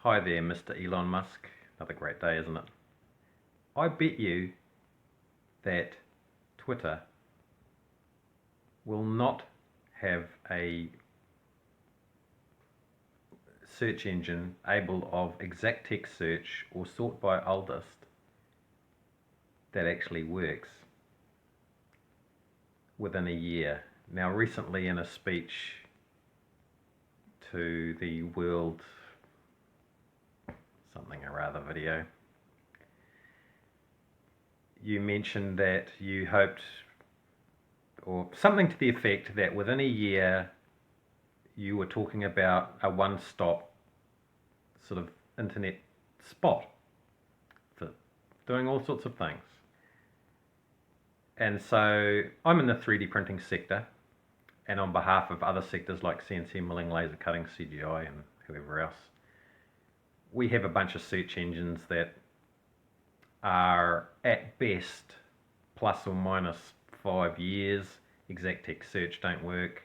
Hi there, Mr. Elon Musk. Another great day, isn't it? I bet you that Twitter will not have a search engine able of exact text search or sort by oldest that actually works within a year. Now, recently in a speech to the World something or other video, you mentioned that you hoped, or something to the effect that within a year you were talking about a one-stop sort of internet spot for doing all sorts of things. And so I'm in the 3D printing sector, and on behalf of other sectors like CNC milling, laser cutting, CGI, and whoever else, we have a bunch of search engines that are at best plus or minus 5 years. Exact text search don't work.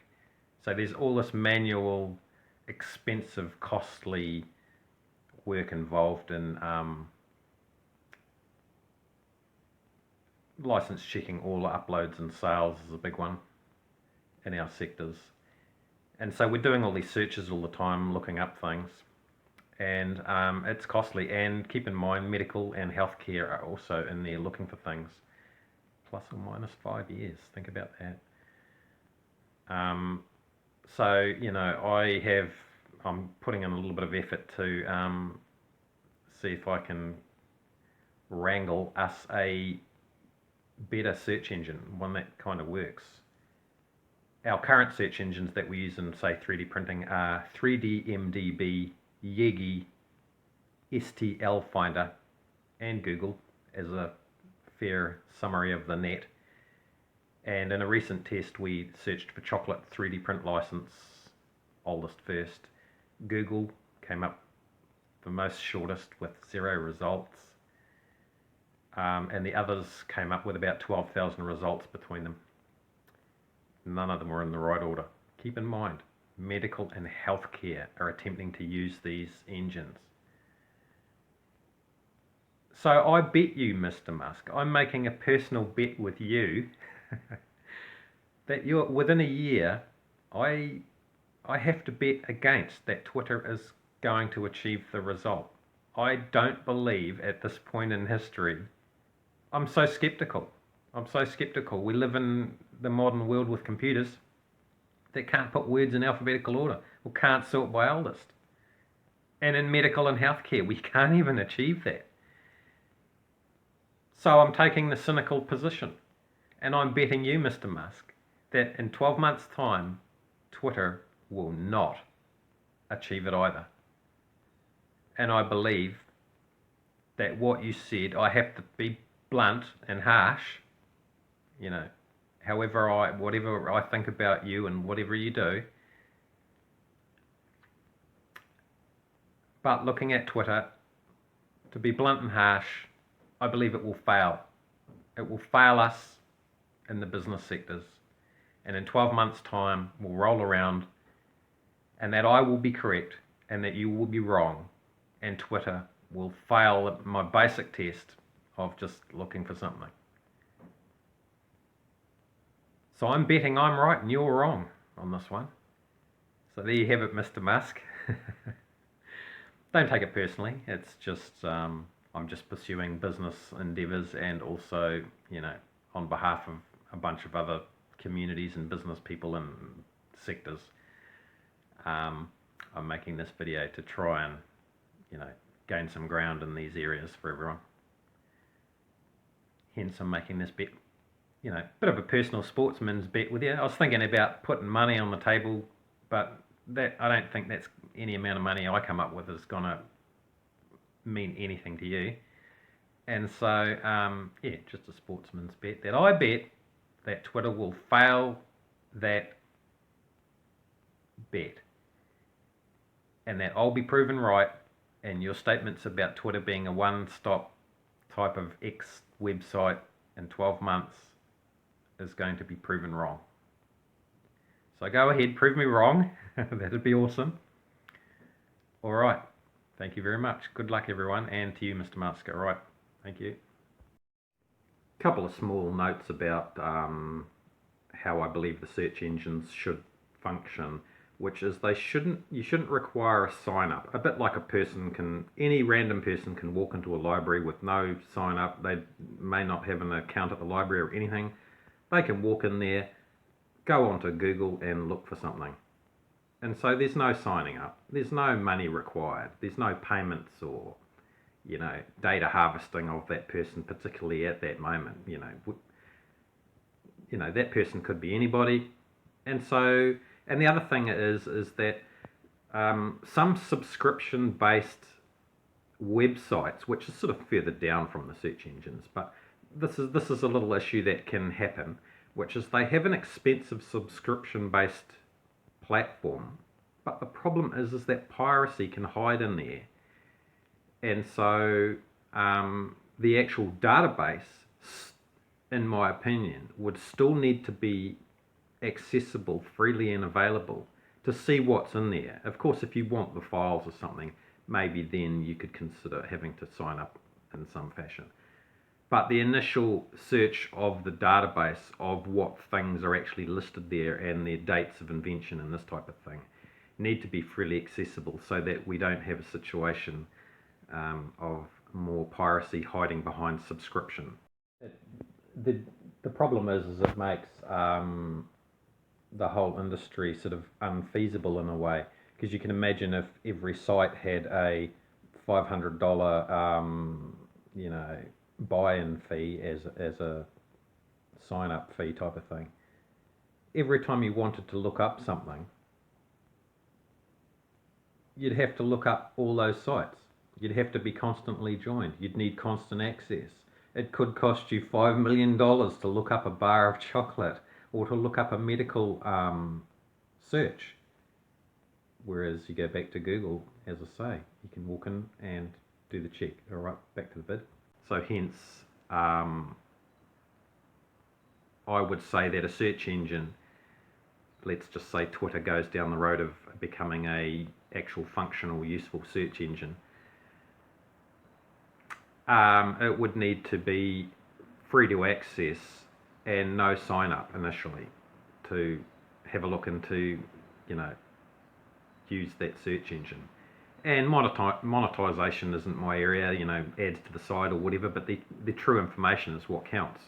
So there's all this manual, expensive, costly work involved in license checking all uploads, and sales is a big one in our sectors. And so we're doing all these searches all the time, looking up things, and it's costly. And keep in mind, medical and healthcare are also in there looking for things. Plus or minus 5 years. Think about that. So I'm putting in a little bit of effort to see if I can wrangle us a better search engine, one that kind of works. Our current search engines that we use in, say, 3D printing are 3DMDB, Yegi, STL Finder, and Google as a fair summary of the net. And in a recent test, we searched for chocolate 3D print license, oldest first. Google came up the most shortest with 0 results. And the others came up with about 12,000 results between them. None of them were in the right order. Keep in mind, medical and healthcare are attempting to use these engines. So I bet you, Mr. Musk, I'm making a personal bet with you that you're within a year, I have to bet against that Twitter is going to achieve the result. I don't believe at this point in history. I'm so skeptical. We live in the modern world with computers that can't put words in alphabetical order or can't sort by oldest. And in medical and healthcare, we can't even achieve that. So I'm taking the cynical position, and I'm betting you, Mr. Musk, that in 12 months' time, Twitter will not achieve it either. And I believe that what you said, I have to be blunt and harsh, whatever I think about you and whatever you do. But looking at Twitter, to be blunt and harsh, I believe it will fail. It will fail us in the business sectors. And in 12 months' time, we'll roll around, and that I will be correct and that you will be wrong. And Twitter will fail my basic test of just looking for something. So I'm betting I'm right and you're wrong on this one. So there you have it, Mr. Musk. Don't take it personally. It's just I'm just pursuing business endeavours, and also, on behalf of a bunch of other communities and business people and sectors, I'm making this video to try and, gain some ground in these areas for everyone. Hence, I'm making this bet, bit of a personal sportsman's bet with you. I was thinking about putting money on the table, but I don't think that's any amount of money I come up with is going to mean anything to you. And so, just a sportsman's bet that I bet that Twitter will fail that bet, and that I'll be proven right, and your statements about Twitter being a one-stop type of X website in 12 months is going to be proven wrong. So go ahead, prove me wrong. That'd be awesome. All right. Thank you very much. Good luck, everyone, and to you, Mr. Musk. All right. Thank you. Couple of small notes about how I believe the search engines should function, which is you shouldn't require a sign up. A bit like any random person can walk into a library with no sign up. They may not have an account at the library or anything. They can walk in there, go onto Google and look for something. And so there's no signing up. There's no money required. There's no payments or, data harvesting of that person, particularly at that moment. That person could be anybody. And the other thing is that some subscription-based websites, which is sort of further down from the search engines, but this is a little issue that can happen, which is they have an expensive subscription-based platform, but the problem is that piracy can hide in there, and so the actual database, in my opinion, would still need to be accessible freely and available to see what's in there. Of course, if you want the files or something, maybe then you could consider having to sign up in some fashion. But the initial search of the database of what things are actually listed there and their dates of invention and this type of thing need to be freely accessible so that we don't have a situation of more piracy hiding behind subscription. The problem is it makes the whole industry sort of unfeasible in a way, because you can imagine if every site had a $500 buy-in fee as a sign-up fee type of thing. Every time you wanted to look up something, you'd have to look up all those sites. You'd have to be constantly joined. You'd need constant access. It could cost you $5 million to look up a bar of chocolate or to look up a medical search. Whereas you go back to Google, as I say, you can walk in and do the check. All right, back to the bid. So hence, I would say that a search engine, let's just say Twitter goes down the road of becoming a actual functional, useful search engine, it would need to be free to access and no sign up initially to have a look into, use that search engine. And monetization isn't my area, ads to the side or whatever, but the true information is what counts.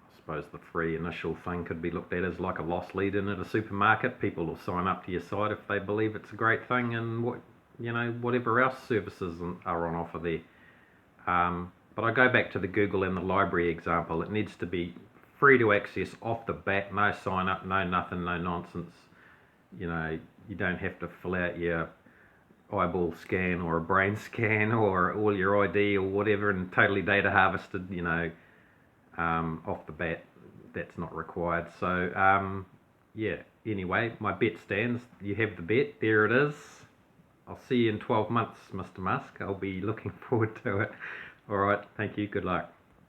I suppose the free initial thing could be looked at as like a lost lead in at a supermarket. People will sign up to your site if they believe it's a great thing and whatever else services are on offer there. But I go back to the Google and the library example. It needs to be free to access off the bat, no sign up, no nothing, no nonsense. You don't have to fill out your eyeball scan or a brain scan or all your ID or whatever and totally data harvested, off the bat. That's not required. So, anyway, my bet stands. You have the bet. There it is. I'll see you in 12 months, Mr. Musk. I'll be looking forward to it. All right. Thank you. Good luck.